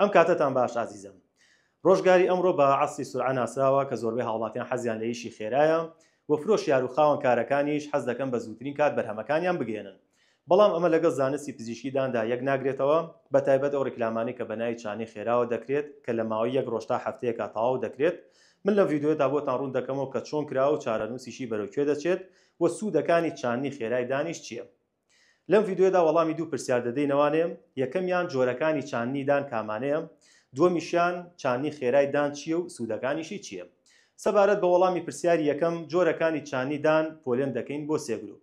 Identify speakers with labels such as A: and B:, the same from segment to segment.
A: ئەم کاتتان باش ئازیزم. ڕۆژگاری ئەمڕۆ بە عەسی سورعە ناسراوە کە زۆربەی هاوڵاتیان حەزیان لە ئیشی خێرایە و فرۆش یاروخاوەن کارەکانیش حەز دەکەن بە زووترین کات بەرهەمەکانیان بگێنن. بەڵام ئەمە لەگەڵ زانستی پزیشکیداندا یەک ناگرێتەوە، بەتایبەت ئەو ڕیکلامانەی کە بەناوی چانی خێراوە دەکرێت کە لە ماوەی یەک ڕۆژ تا هەفتەیەکە تەواو دەکرێت. من لە ڤیدیۆدا بۆتان ڕوون دەکەمەوە کە چۆن کراوە و چارەنووسیشی بەرەوکوێ دەچێت و سوودەکانی چانی خێرای دانیش چییە. لەم ڤیدیۆدا وەڵامی دوو پرسیار دەدەینەوانێ. یەکەمیان جۆرەکانی چانیدان کامانەیە، دووەمیشیان چانی خێرای دان چییە و سوودەکانیشی چییە. سەبارەت بە وەڵامی پرسیاری یەکەم جۆرەکانی چانیدان پۆلێن دەکەین بۆ سێ گروپ.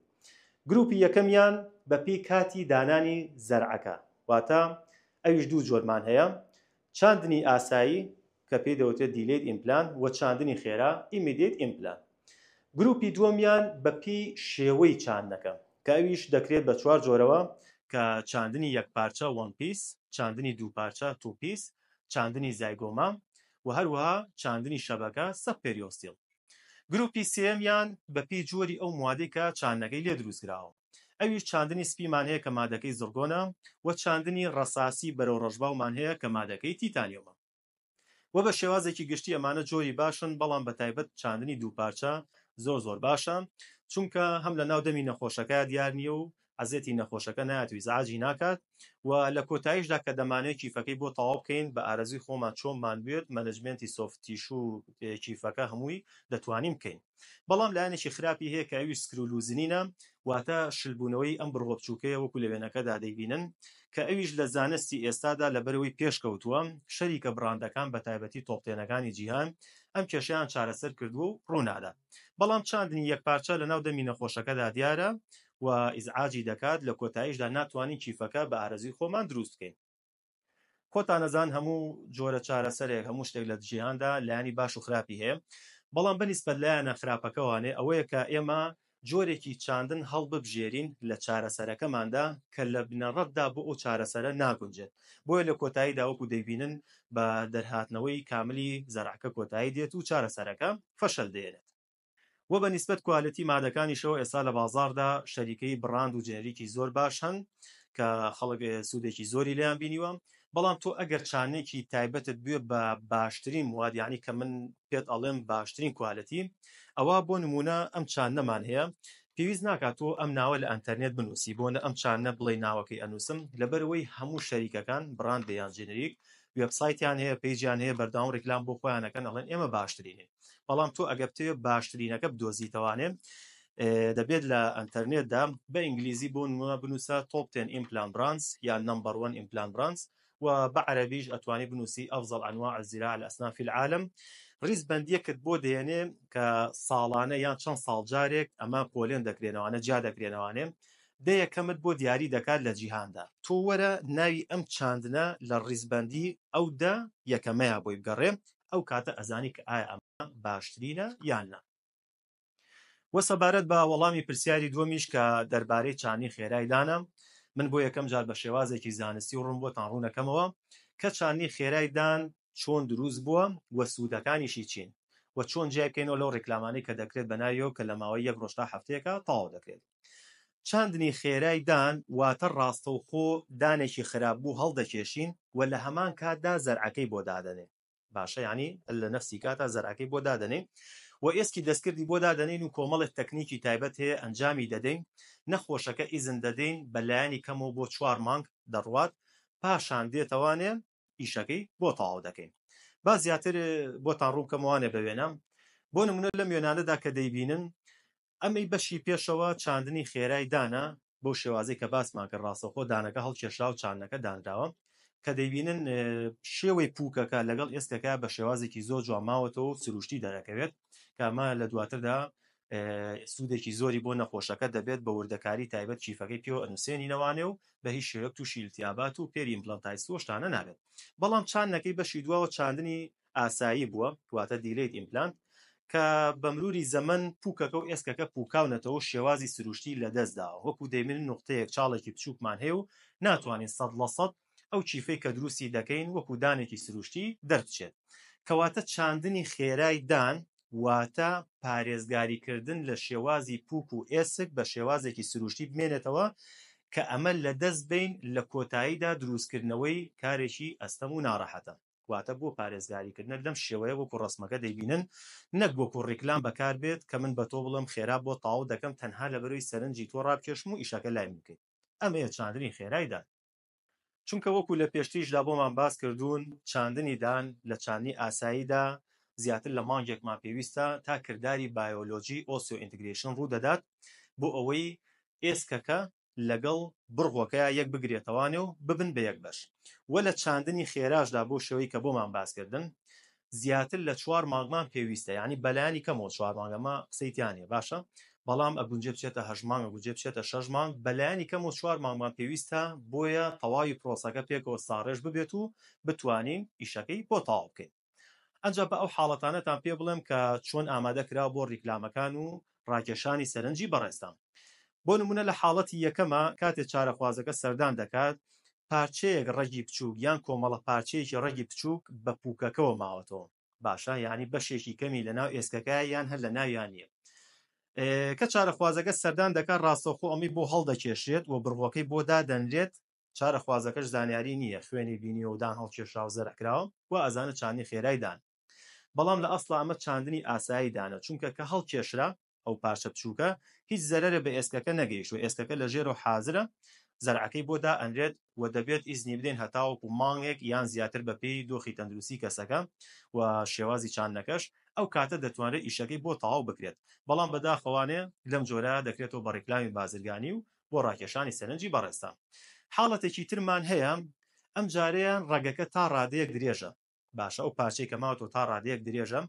A: گروپی یەکەمیان بەپێی کاتی دانانی زەرعەکە، واتە ئەویش دوو جۆرمان هەیە: چاندنی ئاسایی کە پێی دەوترێت دیلیت ئیمپلان و چاندنی خێرا ئیمیدیت ئیمپلان. گروپی دووەمیان بەپێی شێوەی چاندنەکە کە ئەویش دەکرێت بە چوار جۆرەوە کە چاندنی یەک پارچە وان پیس، چاندنی دوو پارچە تو پیس، چاندنی زایگۆما و هەروەها چاندنی شەبەکە سەب پێریۆستیل. گروپی سێمیان بەپێی جۆری ئەو موادەی کە چاندنەکەی لێ دروستکراوە، ئەویش چاندنی سپیمان هەیە کە مادەکەی زڕگۆنە و چاندنی ڕەساسی بەرەو ڕەشباومان هەیە کە مادەکەی تیتانیۆمە. و بە شێوازێکی گشتی ئەمانە جۆری باشن، بەڵام بەتایبەت چاندنی دوو پارچە زۆر باشە، چونکە هەم لە ناو دەمی نەخۆشەکە دیار نییە و عەزێتی نەخۆشەکە نایەت و ئیزعاجی ناکات و لە کۆتاییشدا کە دەمانێت کیفەکەی بۆ تەواو بکەین بە ئارەزوی خۆمان چۆنمان بێت مەنەجمێنتی سۆفتیش و کیفەکە هەمووی دەتوانین بکەین. بەڵام لایەنێکی خراپی هەیە کە ئەویش سکرولوزنینە، واتە شلبوونەوەی ئەم بڕۆ بچووکەیە وەکو لە وێنەکەدا دەیبینن کە ئەویش لە زانستی ئێستادا لەبەرەوەی پێشکەوتووە شەریکە بڕاندەکان بە تایبەتی تۆپتێنەکانی جیهان ئەم کێشەیان چارەسەر کردووە و ڕوونادا. بەڵام چاندنی یەک پارچە لە ناو دەمی نەخۆشەکەدا دیارە و ئیزعاجی دەکات، لە کۆتاییشدا ناتوانین کیفەکە بە ئارەزوی خۆمان دروست بکەین. خۆتان نەزان هەموو جۆرە چارەسەرێک هەموو شتێک لە جیهاندا لایانی باش و خراپی هەیە، بەڵام بەنسبەت لایەنە خراپەکەوانێ ئەوەیە کە ئێمە جۆرێکی چاندن هەڵببژێرین لە چارەسەرەکەماندا کە لە بنەڕەتدا بۆ ئەو چارەسەرە ناگونجێت. بۆیە لە کۆتاییدا وەکو دەیبینن بە دەرهاتنەوەی کاملی زەرعەکە کۆتایی دێت و چارەسەرەکە فەشەل دێنێت. و بە نیسبەت کوالەتی مادەکانیشەوە ئێستا لە بازاڕدا شەریکەی بڕاند و جێنریکی زۆر باش هەن کە خەڵک سوودێکی زۆری لێیان بینیوە. بەڵام تۆ ئەگەر چانێکی تایبەتت بوێ بە باشترین مواد، یعنی کە من پێت ئەڵێم باشترین کوالەتی، ئەوە بۆ نمونە ئەم چانەمان هەیە، پێویست ناکات تۆ ئەم ناوە لە ئەنتەرنێت بنووسی بۆ ئەم چانە بڵێ ناوەکەی ئەنووسم، لەبەرەوەی هەموو شەریکەکان بڕاند بەیان جێنریک وێبسایتیان هەیە، پێیجیان هەیە، بەردەوام ڕیکلام بۆ خۆیانەکەن ئەڵێن ئێمە باشترینین. بەڵام تۆ ئەگەر بتەوێ باشترینەکە بدۆزیتەوانێ دەبێت لە ئەنتەرنێتدا بە ئینگلیزی بۆ نمونە بنووسە توپ 10 implant brands یان نمبر 1 implant brands و بە عەرەبیش ئەتوانی بنووسی ئەفضل ئەنواع الزراعة الأصناف في العالم. ڕیزبەندیەکت بۆ دێنێ کە ساڵانە یان چەند ساڵ جارێک ئەمە پۆلێن دەکرێنەوانە، جا دەکرێنەوانێ، دەیەکەمت بۆ دیاری دەکات لە جیهاندا. تۆ وەرە ناوی ئەم چاندنە لە ڕیزبەندی ئەودا یەکەمەیە بۆی بگەڕێ، ئەو کاتە ئەزانی کە ئایا ئەمە باشترینە یان نا. وە سەبارەت بە وەڵامی پرسیاری دووەمیش کە دەربارەی چانی خێرای دانە، من بۆ یەکەم جار بە شێوازێکی زانستی و ڕوون بۆتان ڕوونەکەمەوە کە چانی خێرای دان چۆن دروست بووە و سوودەکانیشی چین و چۆن جیاکەینەوە لەو ڕێکلامانەی کە دەکرێت بەناویەوە کە لە ماوەی یەک ڕۆژ تا هەفتەیەکە تەواو دەکرێت. چاندنی خێرای دان واتە ڕاستەوخۆ دانێکی خراپ بوو هەڵدەکێشین و لە هەمان کاتدا زەرعەکەی بۆ دادەنێ. باشە، ینی لە نەفسی کاتە زەرعەکەی بۆ دادەنێ و ئێسکی دەستکردی بۆ دادەنین و کۆمەڵێک تەکنیکی تایبەت هەیە ئەنجامی دەدەین، نەخۆشەکە ئیزن دەدەین بە لایەنی کەمەوە بۆ 4 مانگ دەڕوات، پاشان دێتەوانێ ئیشەکەی بۆ تەواو دەکەین. با زیاتر بۆتان ڕوونکەمەوانێ بوێنم. بۆ نمونە لەم وێنانەدا کە دەیبینن ئەمەی بەشی پێشەوە چاندنی خێرای دانە بۆ شێوازەی کە باسمان کرد، ڕاستەوخۆ دانەکە هەڵکێشرا و چاندنەکە دانراوە کە دەیبینن شێوەی پووکەکە لەگەڵ ئێسکەکە بە شێوازێکی زۆر جوانماوەتەوە و سروشتی دەرەکەوێت کە ئەمە لە دواتردا سوودێکی زۆری بۆ نەخۆشەکە دەبێت بە وردەکاری تایبەت کیفەکەی پێوە ئەنووسێنینەوانێ و بە هیچ شێوەیەک تووشی التیابات و پێری ئیمپلانتایزۆ شتانە نابێت. بەڵام چاندنەکەی بەشی دواوە چاندنی ئاسایی بووە، واتە دیلیت ئیمپلانت، کە بە مروری زەمن پووکەکە و ئێسکەکە پووکاونەتەوە شێوازی سروشتی لە دەستداوە، وەکو دەیبینن نوقتەیەک چاڵێکی بچووکمان هەیە و ناتوانین 100% ئەو چیفەی کە دروستی دەکەین وەکو دانێکی سروشتی دەرچێت. کەواتە چاندنی خێرای دان واتە پارێزگاریکردن لە شێوازی پووک و ئێسک بە شێوازێکی سروشتی بمێنێتەوە کە ئەمە لە دەست بین لە کۆتاییدا دروستکردنەوەی کارێکی ئەستەم و ناڕەحەتە. واتە بۆ پارێزگاریکردن لەم شێوەیە وەکو ڕسمەکە دەیبینن، نەک وەکو ڕیکلام بەکار بێت کە من بە تۆ بڵم خێرا بۆ تاو دەکەم تەنها لە بەرەوەی سەرنجی تۆ ڕابکێشم و ئیشەکە لای بکەیت. ئەمەیە چاندنی خێرایدان. چونکە وەکو لە پێشتریشدا بۆمان باس کردوون، چاندنی دان لە چاندنی ئاساییدا زیاتر لە مانگێکمان پێویستە تا کردداری بایۆلۆجی ئۆسیۆ ئینتگرێشن ڕوو دەدات بۆ ئەوەی ئێسکەکە لەگەڵ بڕغۆکە یەک بگرێتەوانێ و ببن بە یەک بەش. وە لە چاندنی خێراشدا بۆ شەوەی کە بۆمان باسکردن زیاتر لە 4 مانگمان پێویستە، یعنی بەلایانی کەمەوە 4 مانگەمە قسەیتیانێ باشە، بەڵام ئەگونجێ بچێتە 8 مانگ ئەگونجێ بچێتە 6 مانگ، بەلایانی کەمەوە 4 مانگمان پێویستە بۆیە تەواوی پرۆسەکە پێکەوە ساڕێژ ببێت و بتوانین ئیشەکەی بۆ تاو بکەین. ئەنجا بە ئەو حاڵەتانەتان پێ بڵێم کە چۆن ئامادەکرا بۆ ڕیکلامەکان و ڕاکێشانی سەرنجی بەڕێستان. بۆ نمونە لە حاڵەتی یەکەمە کاتێک چارەخوازەکە سەردان دەکات، پارچەیەک ڕەگی بچووک یان کۆمەڵە پارچەیەکی ڕەگی بچووک بە پووکەکەەوە ماوەتەوە، باشە، یعنی بەشێکی کەمی لە ناو ئێسکەکە یان هەر لە ناویان نیە. کە چارەخوازەکە سەردان دەکات ڕاستەوخۆ ئەمی بۆ هەڵدەکێشێت و بڕوەکەی بۆ دادەنرێت، چارەخوازەکەش زانیاری نییە خوێنی بینیەوە و دان هەڵکێشرا و زەرەکراوە و ئەزانە چاندنی خێرایدان. بەڵام لە ئەسڵا ئەمە چاندنی ئاساییدانە، چونکە کە هەڵکێشرا ئەو پارچە بچووکە هیچ زەرەرە بە ئێسکەکە نەگەیشت و ئێسکەکە لە ژێر و حازرە، زەرعەکەی بۆ دائەنرێت و دەبێت ئیزنی بدەین هەتاوەکو مانگێک یان زیاتر بە پێی دۆخی تەندروستی کەسەکە و شێوازی چاندنەکەش، ئەو کاتە دەتوانرێت ئیشەکەی بۆ تەواو بکرێت. بەڵام بەداخەوانێ لەم جۆرە دەکرێتەوە بە ڕیکلامی بازرگانی و بۆ ڕاکێشانی سەرنجی بەڕێستە. حاڵەتێکی ترمان هەیە، ئەم جارەیان ڕەگەکە تا ڕادەیەک درێژە، باشە، ئەو پارچەی کە ماوەتەوە تا ڕادەیەک درێژە،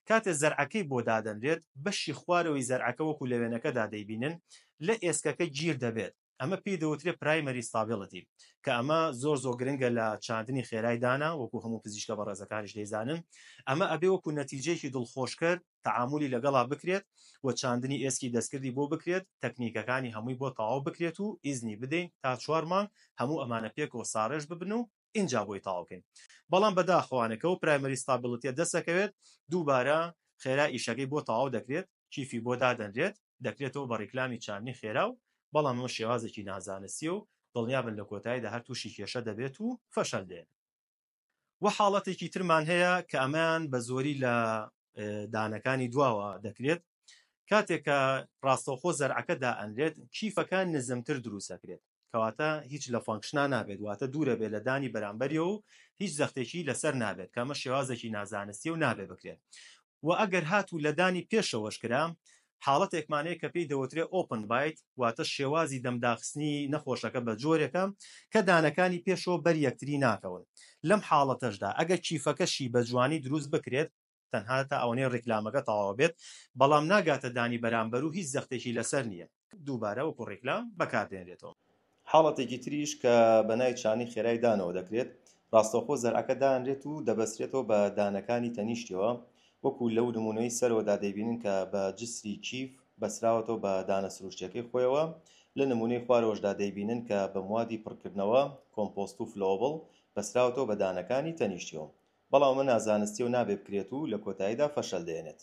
A: کاتێ زەرعەکەی بۆ دادەنرێت بەشی خوارەوەی زەرعەکە وەکو لە وێنەکەدا دەیبینن لە ئێسکەکە گیر دەبێت. ئەمە پێی دەوترێت پرایمەری ستابیڵیتی، کە ئەمە زۆر گرنگە لە چاندنی خێرایدانا وەکو هەموو پزیشکە بەڕێزەکانیش دەیزانن. ئەمە ئەبێ وەکو نەتیجەیەکی دڵخۆشکرد تعاملی لەگەڵا بکرێت و چاندنی ئێسکی دەستکردی بۆ بکرێت، تەکنیکەکانی هەمووی بۆ تەواو بکرێت و ئیزنی بدەین تا 4 مانگ هەموو ئەمانە پێکەوە ساڕێژ ببن و اینجا بۆی تاوکەین. بەڵام بەداخەوانەکە و پرایمەری ستابیڵیتیە دەسەکەوێت، دووبارە خێرا ئیشەکەی بۆ تەواو دەکرێت، کیفی بۆ دادەنرێت، دەکرێتەوە بە ڕیکلامی چاندنی خێرا و بەڵام ئەمە شێوازێکی نازانستی و دڵنیابن لە کۆتاییدا هەر تووشی کێشە دەبێت و فەشەل دێن. وە حاڵەتێکی ترمان هەیە کە ئەمان بە زۆری لە دانەکانی دواوە دەکرێت، کاتێکە ڕاستەوخۆ زەرعەکە دائەنرێت کیفەکان نزمتر دروستەکرێت، کەواتە هیچ لە فانکشنا نابێت، واتە دوورە بێت لە دانی بەرامبەریەوە و هیچ زەختێکی لەسەر نابێت، کە ئەمە شێوازێکی نازانستی و نابێ بکرێت. و ئەگەر هاتوو لە دانی پێشەوەش کرا، حاڵەتێکمانەیە کە پێی دەوترێت ئۆپن بایت، واتە شێوازی دەمداخستنی نەخۆشەکە بە جۆرێکە کە دانەکانی پێشەوە بەر یەکتری ناکەون. لەم حاڵەتەشدا ئەگەر کیفەکەشی بە جوانی دروست بکرێت، تەنها تا ئەوەنەی ڕیکلامەکە تەواو بێت، بەڵام ناگاتە دانی بەرامبەر و هیچ زەختێکی لەسەر نییە، دووبارە وەکو ڕیکلام بەکاردێنرێتەوە. حاڵەتێکی تریش کە بەنای چاندنی خێرای دانەوە دەکرێت، ڕاستەوخۆ زەرعەکە دانرێت و دەبەسترێتەوە بە دانەکانی تەنیشتیەوە، وەکو لەو نمونەی سەرەوەدا دەیبینن کە بە جسری کیف بەسراوەتەوە بە دانە سروشتیەکەی خۆیەوە. لە نمونەی خوارەوەشدا دەیبینن کە بە موادی پڕکردنەوە کۆمپۆست و فلۆبڵ بەسراوەتەوە بە دانەکانی تەنیشتیەوە، بەڵام ئەمە نازانستی و نابێ بکرێت و لە کۆتاییدا فەشەل دێنێت.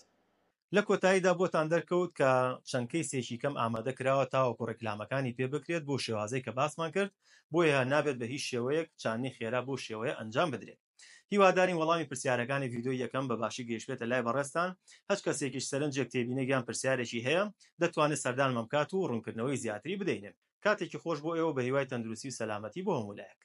A: لە کۆتاییدا بۆتان دەرکەوت کە چەند کەیسێکی کەم ئامادە کراوە تاوەکو ڕیکلامەکانی پێ بکرێت بۆ شێوازەی کە باسمان کرد، بۆیە نابێت بە هیچ شێوەیەک چاندنی خێرا بۆ شێوەیە ئەنجام بدرێت. هیوادارین وەڵامی پرسیارەکانی ڤیدۆی یەکەم بە باشی گەیشتێتە لای بەڕێستان. هەچ کەسێکیش سەرنجێک تێبینێک یان پرسیارێکی هەیە دەتوانێت سەردانمان بکات و ڕوونکردنەوەی زیاتری بدەینێت. کاتێکی خۆش بۆ ئێوە، بە هیوای تەندروستی و سەلامەتی بۆ هەموو لایەک.